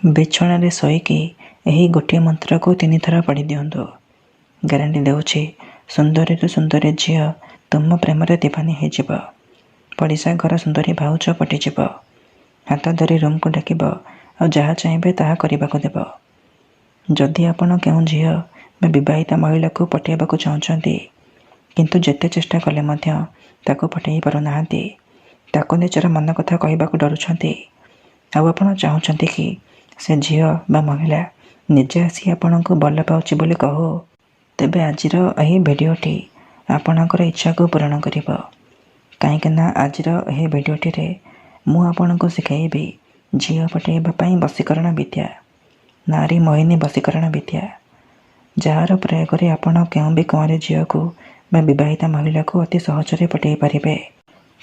ବିଛଣାରେ ଶୋଇକି ଏହି ଗୋଟିଏ ମନ୍ତ୍ରକୁ 3 ଥର ପଢ଼ି ଦିଅନ୍ତୁ। ଗ୍ୟାରେଣ୍ଟି ଦେଉଛି ସୁନ୍ଦରୀରୁ ସୁନ୍ଦରୀ ଝିଅ ତୁମ ପ୍ରେମରେ ଦିବାନୀ ହୋଇଯିବ। ପଡ଼ିଶା ଘର ସୁନ୍ଦରୀ ଭାଉଜ ପଟିଯିବ। ହାତ ଧରି ରୁମ୍କୁ ଡାକିବ ଆଉ ଯାହା ଚାହିଁବେ ତାହା କରିବାକୁ ଦେବ। ଯଦି ଆପଣ କେଉଁ ଝିଅ ବା ବିବାହିତା ମହିଳାକୁ ପଟାଇବାକୁ ଚାହୁଁଛନ୍ତି କିନ୍ତୁ ଯେତେ ଚେଷ୍ଟା କଲେ ମଧ୍ୟ ତାକୁ ପଟାଇ ପାରୁନାହାନ୍ତି, ତାକୁ ନିଜର ମନ କଥା କହିବାକୁ ଡରୁଛନ୍ତି, ଆଉ ଆପଣ ଚାହୁଁଛନ୍ତି କି ସେ ଝିଅ ବା ମହିଳା ନିଜେ ଆସି ଆପଣଙ୍କୁ ଭଲ ପାଉଛି ବୋଲି କହୁ, ତେବେ ଆଜିର ଏହି ଭିଡ଼ିଓଟି ଆପଣଙ୍କର ଇଚ୍ଛାକୁ ପୂରଣ କରିବ। କାହିଁକିନା ଆଜିର ଏହି ଭିଡ଼ିଓଟିରେ ମୁଁ ଆପଣଙ୍କୁ ଶିଖାଇବି ଝିଅ ପଟାଇବା ପାଇଁ ବଶୀକରଣ ବିଦ୍ୟା, ନାରୀ ମୋହିନୀ ବଶୀକରଣ ବିଦ୍ୟା, ଯାହାର ପ୍ରୟୋଗରେ ଆପଣ କେଉଁ ବି କୁଆଁରୀ ଝିଅକୁ ବା ବିବାହିତା ମହିଳାକୁ ଅତି ସହଜରେ ପଟାଇ ପାରିବେ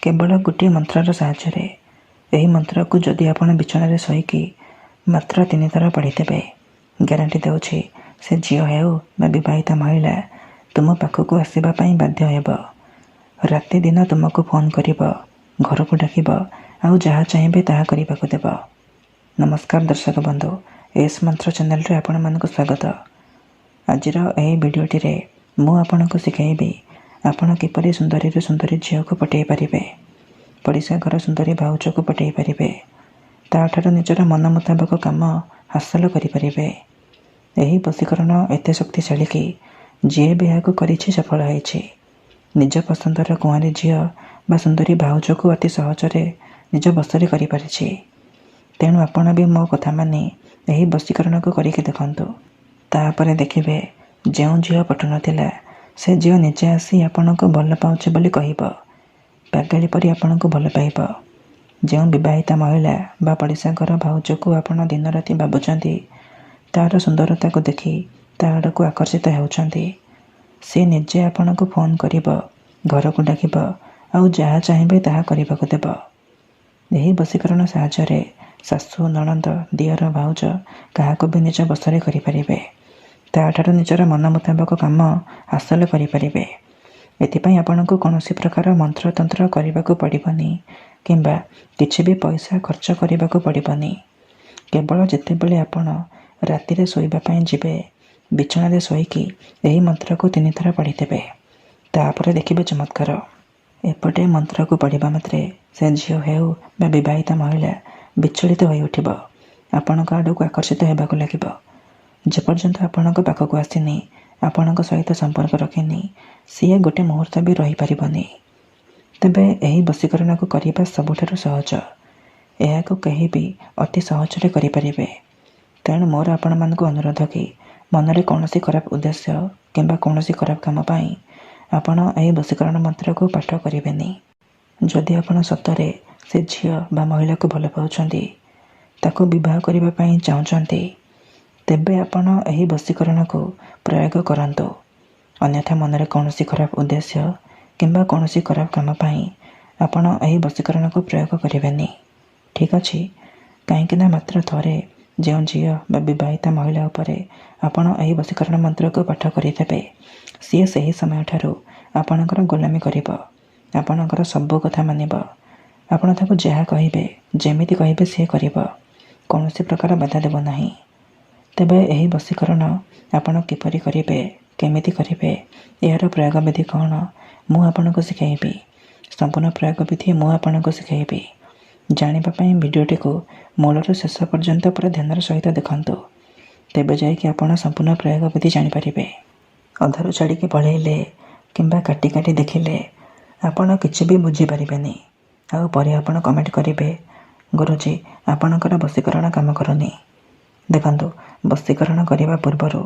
କେବଳ ଗୋଟିଏ ମନ୍ତ୍ରର ସାହାଯ୍ୟରେ। ଏହି ମନ୍ତ୍ରକୁ ଯଦି ଆପଣ ବିଛଣାରେ ଶୋଇକି ମାତ୍ର 3 ଥର ପଢ଼ିଦେବେ, ଗ୍ୟାରେଣ୍ଟି ଦେଉଛି ସେ ଝିଅ ହେଉ ବା ବିବାହିତା ମହିଳା ତୁମ ପାଖକୁ ଆସିବା ପାଇଁ ବାଧ୍ୟ ହେବ। ରାତି ଦିନ ତୁମକୁ ଫୋନ୍ କରିବ, ଘରକୁ ଡାକିବ, ଆଉ ଯାହା ଚାହିଁବେ ତାହା କରିବାକୁ ଦେବ। ନମସ୍କାର ଦର୍ଶକ ବନ୍ଧୁ, ଏସ୍ ମନ୍ତ୍ର ଚ୍ୟାନେଲରେ ଆପଣମାନଙ୍କୁ ସ୍ୱାଗତ। ଆଜିର ଏହି ଭିଡ଼ିଓଟିରେ ମୁଁ ଆପଣଙ୍କୁ ଶିଖାଇବି ଆପଣ କିପରି ସୁନ୍ଦରୀରୁ ସୁନ୍ଦରୀ ଝିଅକୁ ପଟାଇ ପାରିବେ, ପଡ଼ିଶା ଘର ସୁନ୍ଦରୀ ଭାଉଜକୁ ପଟାଇ ପାରିବେ, ତା'ଠାରୁ ନିଜର ମନ ମୁତାବକ କାମ ହାସଲ କରିପାରିବେ। ଏହି ବଶୀକରଣ ଏତେ ଶକ୍ତିଶାଳୀ କି ଯିଏ ବି ଏହାକୁ କରିଛି ସଫଳ ହୋଇଛି। ନିଜ ପସନ୍ଦର କୁଆଁରୀ ଝିଅ ବା ସୁନ୍ଦରୀ ଭାଉଜକୁ ଅତି ସହଜରେ ନିଜ ବଶରେ କରିପାରିଛି। ତେଣୁ ଆପଣ ବି ମୋ କଥା ମାନି ଏହି ବଶୀକରଣକୁ କରିକି ଦେଖନ୍ତୁ। ତାପରେ ଦେଖିବେ ଯେଉଁ ଝିଅ ପଟୁନଥିଲା ସେ ଝିଅ ନିଜେ ଆସି ଆପଣଙ୍କୁ ଭଲ ପାଉଛି ବୋଲି କହିବ, ପାଗଳୀ ପରି ଆପଣଙ୍କୁ ଭଲ ପାଇବ। ଯେଉଁ ବିବାହିତା ମହିଳା ବା ପଡ଼ିଶା ଘର ଭାଉଜକୁ ଆପଣ ଦିନରାତି ଭାବୁଛନ୍ତି, ତା'ର ସୁନ୍ଦରତାକୁ ଦେଖି ତା ଆଡ଼କୁ ଆକର୍ଷିତ ହେଉଛନ୍ତି, ସେ ନିଜେ ଆପଣଙ୍କୁ ଫୋନ୍ କରିବ, ଘରକୁ ଡାକିବ, ଆଉ ଯାହା ଚାହିଁବେ ତାହା କରିବାକୁ ଦେବ। ଏହି ବଶୀକରଣ ସାହାଯ୍ୟରେ ଶାଶୁ, ନଣନ୍ଦ, ଦିଅର, ଭାଉଜ କାହାକୁ ବି ନିଜ ବଶରେ କରିପାରିବେ। ତା'ଠାରୁ ନିଜର ମନ ମୁତାବକ କାମ ହାସଲ କରିପାରିବେ। ଏଥିପାଇଁ ଆପଣଙ୍କୁ କୌଣସି ପ୍ରକାର ମନ୍ତ୍ରତନ୍ତ୍ର କରିବାକୁ ପଡ଼ିବନି କିମ୍ବା କିଛି ବି ପଇସା ଖର୍ଚ୍ଚ କରିବାକୁ ପଡ଼ିବନି। କେବଳ ଯେତେବେଳେ ଆପଣ ରାତିରେ ଶୋଇବା ପାଇଁ ଯିବେ, ବିଛଣାରେ ଶୋଇକି ଏହି ମନ୍ତ୍ରକୁ 3 ଥର ପଢ଼ିଦେବେ। ତାପରେ ଦେଖିବେ ଚମତ୍କାର। ଏପଟେ ମନ୍ତ୍ରକୁ ପଢ଼ିବା ମାତ୍ରେ ସେ ଝିଅ ହେଉ ବା ବିବାହିତା ମହିଳା ବିଚଳିତ ହୋଇ ଉଠିବ, ଆପଣଙ୍କ ଆଡ଼କୁ ଆକର୍ଷିତ ହେବାକୁ ଲାଗିବ। ଯେପର୍ଯ୍ୟନ୍ତ ଆପଣଙ୍କ ପାଖକୁ ଆସିନି, ଆପଣଙ୍କ ସହିତ ସମ୍ପର୍କ ରଖିନି, ସିଏ ଗୋଟେ ମୁହୂର୍ତ୍ତ ବି ରହିପାରିବନି। ତେବେ ଏହି ବଶୀକରଣକୁ କରିବା ସବୁଠାରୁ ସହଜ। ଏହାକୁ କେହି ବି ଅତି ସହଜରେ କରିପାରିବେ। ତେଣୁ ମୋର ଆପଣମାନଙ୍କୁ ଅନୁରୋଧ କି ମନରେ କୌଣସି ଖରାପ ଉଦ୍ଦେଶ୍ୟ କିମ୍ବା କୌଣସି ଖରାପ କାମ ପାଇଁ ଆପଣ ଏହି ବଶୀକରଣ ମନ୍ତ୍ରକୁ ପାଠ କରିବେନି। ଯଦି ଆପଣ ସତରେ ସେ ଝିଅ ବା ମହିଳାକୁ ଭଲ ପାଉଛନ୍ତି, ତାକୁ ବିବାହ କରିବା ପାଇଁ ଚାହୁଁଛନ୍ତି, ତେବେ ଆପଣ ଏହି ବଶୀକରଣକୁ ପ୍ରୟୋଗ କରନ୍ତୁ। ଅନ୍ୟଥା ମନରେ କୌଣସି ଖରାପ ଉଦ୍ଦେଶ୍ୟ କିମ୍ବା କୌଣସି ଖରାପ କାମ ପାଇଁ ଆପଣ ଏହି ବଶୀକରଣକୁ ପ୍ରୟୋଗ କରିବେନି। ଠିକ୍ ଅଛି? କାହିଁକିନା ମାତ୍ର ଥରେ ଯେଉଁ ଝିଅ ବା ବିବାହିତା ମହିଳା ଉପରେ ଆପଣ ଏହି ବଶୀକରଣ ମନ୍ତ୍ରକୁ ପାଠ କରିଦେବେ, ସିଏ ସେହି ସମୟଠାରୁ ଆପଣଙ୍କର ଗୋଲାମୀ କରିବ, ଆପଣଙ୍କର ସବୁ କଥା ମାନିବ। ଆପଣ ତାକୁ ଯାହା କହିବେ, ଯେମିତି କହିବେ ସିଏ କରିବ, କୌଣସି ପ୍ରକାର ବାଧା ଦେବ ନାହିଁ। ତେବେ ଏହି ବଶୀକରଣ ଆପଣ କିପରି କରିବେ, କେମିତି କରିବେ, ଏହାର ପ୍ରୟୋଗ ବିଧି କ'ଣ, ମୁଁ ଆପଣଙ୍କୁ ଶିଖାଇବି। ସମ୍ପୂର୍ଣ୍ଣ ପ୍ରୟୋଗ ବିଧି ମୁଁ ଆପଣଙ୍କୁ ଶିଖାଇବି। ଜାଣିବା ପାଇଁ ଭିଡ଼ିଓଟିକୁ ମୂଳରୁ ଶେଷ ପର୍ଯ୍ୟନ୍ତ ପୁରା ଧ୍ୟାନର ସହିତ ଦେଖନ୍ତୁ। ତେବେ ଯାଇକି ଆପଣ ସମ୍ପୂର୍ଣ୍ଣ ପ୍ରୟୋଗ ବିଧି ଜାଣିପାରିବେ। ଅଧାରୁ ଛାଡ଼ିକି ପଳେଇଲେ କିମ୍ବା କାଟି କାଟି ଦେଖିଲେ ଆପଣ କିଛି ବି ବୁଝିପାରିବେନି। ଆଉ ପରେ ଆପଣ କମେଣ୍ଟ କରିବେ, ଗୁରୁଜୀ ଆପଣଙ୍କର ବଶୀକରଣ କାମ କରୁନି। ଦେଖନ୍ତୁ, ବଶୀକରଣ କରିବା ପୂର୍ବରୁ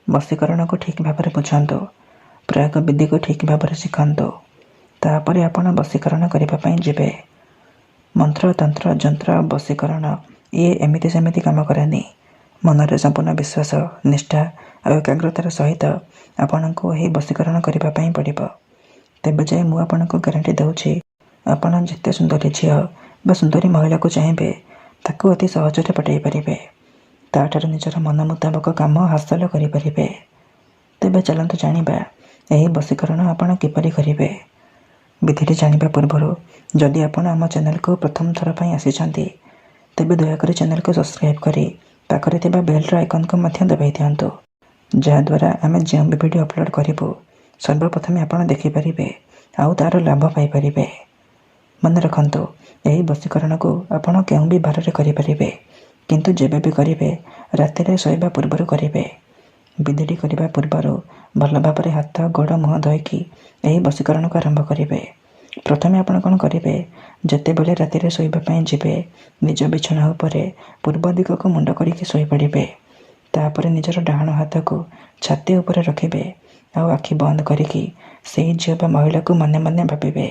ବଶୀକରଣକୁ ଠିକ୍ ଭାବରେ ବୁଝନ୍ତୁ, ପ୍ରୟୋଗ ବିଧିକୁ ଠିକ୍ ଭାବରେ ଶିଖନ୍ତୁ। ତାପରେ ଆପଣ ବଶୀକରଣ କରିବା ପାଇଁ ଯିବେ। ମନ୍ତ୍ର, ତନ୍ତ୍ର, ଯନ୍ତ୍ର, ବଶୀକରଣ ଇଏ ଏମିତି ସେମିତି କାମ କରେନି। ମନରେ ସମ୍ପୂର୍ଣ୍ଣ ବିଶ୍ୱାସ, ନିଷ୍ଠା ଆଉ ଏକାଗ୍ରତାର ସହିତ ଆପଣଙ୍କୁ ଏହି ବଶୀକରଣ କରିବା ପାଇଁ ପଡ଼ିବ। ତେବେ ଯାଇ ମୁଁ ଆପଣଙ୍କୁ ଗ୍ୟାରେଣ୍ଟି ଦେଉଛି ଆପଣ ଯେତେ ସୁନ୍ଦରୀ ଝିଅ ବା ସୁନ୍ଦରୀ ମହିଳାକୁ ଚାହିଁବେ ତାକୁ ଅତି ସହଜରେ ପଟାଇ ପାରିବେ। ତା'ଠାରୁ ନିଜର ମନ ମୁତାବକ କାମ ହାସଲ କରିପାରିବେ। ତେବେ ଚାଲନ୍ତୁ ଜାଣିବା ଏହି ବଶୀକରଣ ଆପଣ କିପରି କରିବେ। ବିଧିଟି ଜାଣିବା ପୂର୍ବରୁ ଯଦି ଆପଣ ଆମ ଚ୍ୟାନେଲକୁ ପ୍ରଥମ ଥର ପାଇଁ ଆସିଛନ୍ତି, ତେବେ ଦୟାକରି ଚ୍ୟାନେଲକୁ ସବସ୍କ୍ରାଇବ୍ କରି ପାଖରେ ଥିବା ବେଲ୍ର ଆଇକନ୍କୁ ମଧ୍ୟ ଦବାଇ ଦିଅନ୍ତୁ, ଯାହାଦ୍ୱାରା ଆମେ ଯେଉଁ ବି ଭିଡ଼ିଓ ଅପଲୋଡ଼ କରିବୁ ସର୍ବପ୍ରଥମେ ଆପଣ ଦେଖିପାରିବେ ଆଉ ତା'ର ଲାଭ ପାଇପାରିବେ। ମନେ ରଖନ୍ତୁ, ଏହି ବଶୀକରଣକୁ ଆପଣ କେଉଁ ବି ବାରରେ କରିପାରିବେ, କିନ୍ତୁ ଯେବେ ବି କରିବେ ରାତିରେ ଶୋଇବା ପୂର୍ବରୁ କରିବେ। ବିଦେଡ଼ି କରିବା ପୂର୍ବରୁ ଭଲ ଭାବରେ ହାତ, ଗୋଡ଼, ମୁହଁ ଧୋଇକି ଏହି ବଶୀକରଣକୁ ଆରମ୍ଭ କରିବେ। ପ୍ରଥମେ ଆପଣ କ'ଣ କରିବେ, ଯେତେବେଳେ ରାତିରେ ଶୋଇବା ପାଇଁ ଯିବେ ନିଜ ବିଛଣା ଉପରେ ପୂର୍ବ ଦିଗକୁ ମୁଣ୍ଡ କରିକି ଶୋଇପଡ଼ିବେ। ତାପରେ ନିଜର ଡାହାଣ ହାତକୁ ଛାତି ଉପରେ ରଖିବେ ଆଉ ଆଖି ବନ୍ଦ କରିକି ସେଇ ଝିଅ ବା ମହିଳାକୁ ମନେ ମନେ ଭାବିବେ।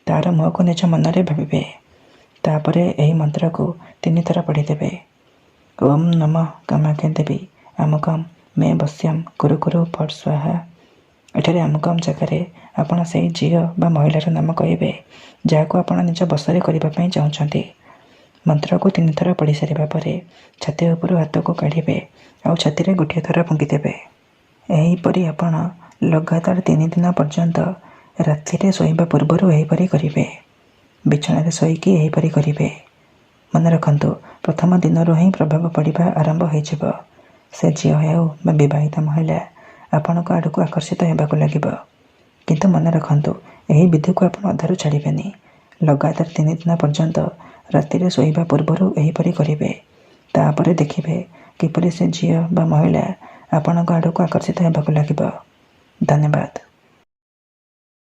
ତା'ର ମୁହଁକୁ ନିଜ ମନରେ ଭାବିବେ। ତାପରେ ଏହି ମନ୍ତ୍ରକୁ 3 ଥର ପଢ଼ିଦେବେ। ଓମ୍ ନମଃ କାମାକ୍ଷା ଦେବୀ ଆମୁକମ୍ ମେ ବଶ୍ୟମ୍ କୁରୁ କୁରୁ ଫଟ୍ ସ୍ୱାହା। ଏଠାରେ ଆମୁକମ୍ ଜାଗାରେ ଆପଣ ସେଇ ଝିଅ ବା ମହିଳାର ନାମ କହିବେ, ଯାହାକୁ ଆପଣ ନିଜ ବଶରେ କରିବା ପାଇଁ ଚାହୁଁଛନ୍ତି। ମନ୍ତ୍ରକୁ 3 ଥର ପଢ଼ି ସାରିବା ପରେ ଛାତି ଉପରୁ ହାତକୁ କାଢ଼ିବେ ଆଉ ଛାତିରେ ଗୋଟିଏ ଥର ଫୁଙ୍କିଦେବେ। ଏହିପରି ଆପଣ ଲଗାତାର 3 ଦିନ ପର୍ଯ୍ୟନ୍ତ ରାତିରେ ଶୋଇବା ପୂର୍ବରୁ ଏହିପରି କରିବେ। ବିଛଣାରେ ଶୋଇକି ଏହିପରି କରିବେ। ମନେ ରଖନ୍ତୁ, ପ୍ରଥମ ଦିନରୁ ହିଁ ପ୍ରଭାବ ପଡ଼ିବା ଆରମ୍ଭ ହୋଇଯିବ। ସେ ଝିଅ ହେଉ ବା ବିବାହିତା ମହିଳା ଆପଣଙ୍କ ଆଡ଼କୁ ଆକର୍ଷିତ ହେବାକୁ ଲାଗିବ। କିନ୍ତୁ ମନେ ରଖନ୍ତୁ, ଏହି ବିଧିକୁ ଆପଣ ଅଧାରୁ ଛାଡ଼ିବେନି। ଲଗାତାର 3 ଦିନ ପର୍ଯ୍ୟନ୍ତ ରାତିରେ ଶୋଇବା ପୂର୍ବରୁ ଏହିପରି କରିବେ। ତାପରେ ଦେଖିବେ କିପରି ସେ ଝିଅ ବା ମହିଳା ଆପଣଙ୍କ ଆଡ଼କୁ ଆକର୍ଷିତ ହେବାକୁ ଲାଗିବ। ଧନ୍ୟବାଦ।